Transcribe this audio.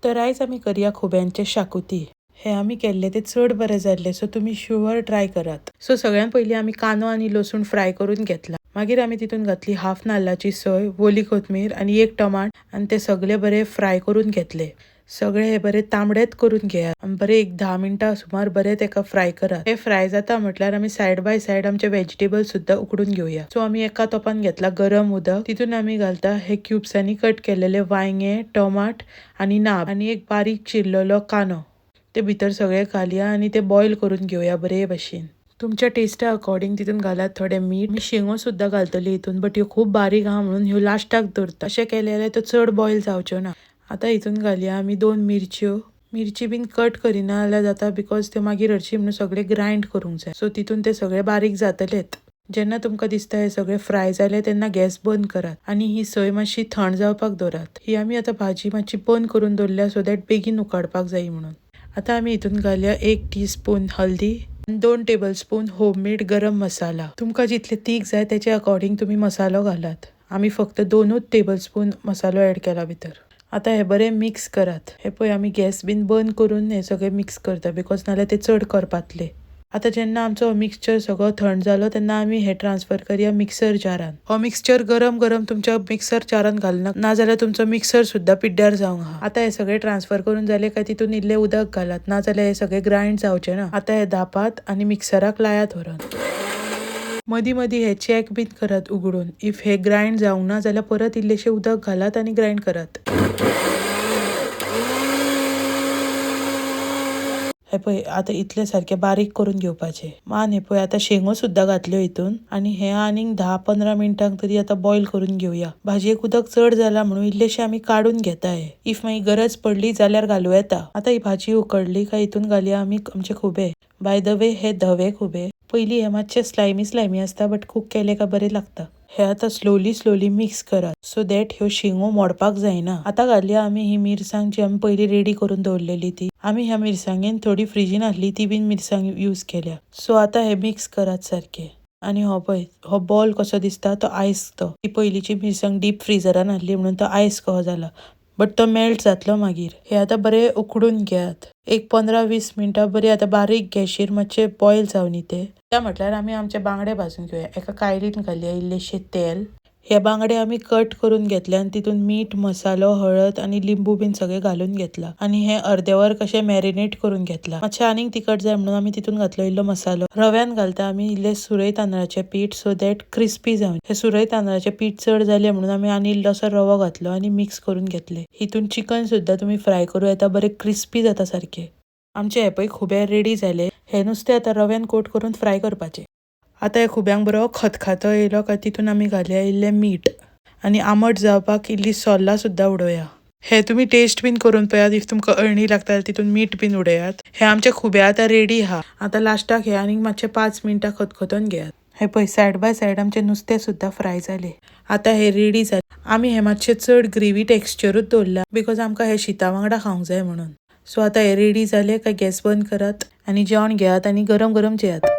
तर आयज आमी करया खुब्यांचे शाकुती। हे आमी केल्ले ते चड बरे जाल्ले, सो तुम्ही शुअर ट्राय करात। सो सगळ्यात पयली आमी कांदो आनी लसूण फ्राय करून घेतला। मागीर आमी तितून घातली हाफ नाल्लाची सोय, ओली कोथमीर आनी एक टमाट आनी ते सगळे बरे फ्राय करून घेतले। सगळे हे बरे तांबडेत करून घेया आनी बरे एक 10 मिनटां सुमार बरे तेका फ्राय करात। हे फ्राय जाता म्हटल्यार आमी साइड बाय साइड आमचे व्हेजिटेबल्स सुद्धा उकडून घेऊया। सो आमी एका तोपान घेतला गरम उदक, तितून आमी घालता हे क्यूब्सांनी कट केलेले वांगे, टमाट आनी नाब आनी एक बारीक चिरलेलो कांदो। ते भितर सगळे घालया आनी ते बॉईल करून घेवया बरे भशेन। तुमच्या टेस्टा अकॉर्डिंग तितून घालात थोडे मीठ। मी शेंगो सुद्धा घालतली हितून, बट ह्यो खूप बारीक हा म्हणून ह्यो लास्टाक दवरता। अशें केले जाल्यार तो चड बॉईल जावच्यो ना। आता हितून घालया आमी 2 मिरच्यो। मिरची बीन कट करिना जाल्यार जाता, बिकॉज ते मागीर हरशी म्हणून सगळे ग्राइंड करूंक जाय। सो तितून ते सगळे बारीक जातलेत। जेन्ना तुमकां दिसता हे सगळे फ्राय जाले तेन्ना गॅस बंद करात आनी ही सोय मातशी थंड जावपाक दवरात। ही आमी आता भाजी मातशी बंद करून दवरल्या सो दॅट बेगीन उकडपाक जाय म्हणून। आता आमी हितून घालया 1 टीस्पून हल्दी, 2 टेबलस्पून होममेड गरम मसाला। तुमकां जितले तीख जाय त्याचे अकॉर्डिंग तुम्ही मसालो घालात। आमी फक्त 2 टेबलस्पून मसालो ऍड केला भितर। आता हे बरे मिक्स करात। हे पळय आमी गॅस बीन बंद करून हे सगळे मिक्स करता, बिकॉज नाल्यार ते चड करपातले। आता जेन्ना आमचो मिक्सचर सगळो थंड जालो तेन्ना आमी हे ट्रान्सफर करया मिक्सर जारान। हो मिक्सचर गरम गरम तुमच्या मिक्सर जारान घालना, नाजाल्यार तुमचो मिक्सर सुद्धा पिड्ड्यार जावंक हा। आता हे सगळे ट्रान्सफर करून जाले काय तितून इल्ले उदक घालात, नाजाल्यार हे सगळे ग्राइंड जावचे ना। आता हे धापात आनी मिक्सराक लायात व्हरून। मदी मदी हे चेक बीन करात उगडून। इफ हे ग्राइंड जावंक ना जाल्यार परत इल्लेशे उदक घालात आनी ग्राइंड करात। हे पळय आता इतले सारखे बारीक करून घेवपाचे। मान हे पळय आता शेंगो सुद्धा घातल्यो हितून आनी हे आनीक 10-15 मिनटांक तरी आता बॉईल करून घेवया। भाजयेक उदक चड जाला म्हणून इल्लेशे आमी काढून घेता हे। इफ मागीर गरज पडली जाल्यार घालूं येता। आता ही भाजी उकडली काय हितून घालया आमी आमचे खुबे। बाय द वे हे धवे खुबे। पयली हे मातशे स्लायमी असता, बट कूक केले का बरे लागता। हे आता स्लोली मिक्स करा सो दॅट ह्यो शेंगो मोडपाक जायना। आता घालया आमी ही मिरसांग जी आमी पयली रेडी करून दवरलेली ती। आमी ह्या मिरसांगेन थोडी फ्रिजीन आसली ती बीन मिरसांग यूज केल्या। सो आता हे मिक्स करात सारखे। आनी हो पळय हो बॉल कसो दिसता तो आयस तो। ती पयलीची मिरसांग डीप फ्रीजरान आसली म्हणून तो आयस कहो जाला, बट तो मेल्ट जातलो मागीर। हे आता बरे उकडून घेयात। एक 15-20 मिनटां बरी आता बारीक गॅशीर मातशे बॉईल जावनी ते। त्या म्हटल्यार आमी आमचे बांगडे भाजून घेवया। एका कायलीन घालया इल्लेशे तेल। हे बांगडे आमी कट करून घेतले आनी तितून मीठ, मसालो, हळद आनी लिंबू बीन सगळे घालून घेतला आनी हे अर्दे वर कशे मॅरिनेट करून घेतला। मातशे आनीक तिखट जाय म्हणून आमी तितून घातलो इल्लो मसालो। रव्यान घालता आमी इल्ले सुरय तांदळाचे पीठ सो दॅट क्रिस्पी जावन। हे सुरय तांदळाचे पीठ चड जाले म्हणून आमी आनी इल्लोसो रवो घातलो आनी मिक्स करून घेतले। हितून चिकन सुद्धा तुम्ही फ्राय करूं येता, बरे क्रिस्पी जाता सारखे। आमचे हे पळय खुबे रेडी जाले। हे नुस्तें आता रव्यान कोट करून फ्राय करपाचे। आता हे खुब्यांक बरो खतखतो येयलो काय तितून आमी घालया इल्ले मीठ आनी आमट जावपाक इल्ली सोल्ला सुद्धा उडोवया। हे तुम्ही टेस्ट बीन करून पळयात, इफ तुमकां अळणी लागता जाल्यार तितून मीठ बीन उडयात। हे आमचे खुबे आता रेडी हा। आता लास्टाक हे आनीक मातशे 5 मिनटां खतखतोन घेयात। हे पळय साइड बाय साइड आमचे नुस्तें सुद्धा फ्राय जाले। आता हे रेडी जाले। आमी हे मातशे चड ग्रेवी टेक्स्चरूच दवरला, बिकॉज आमकां हे शीता वांगडा खावंक जाय म्हणून। सो आता हे रेडी जाले काय गॅस बंद करात आनी जेवण घेयात आनी गरम गरम जेयात।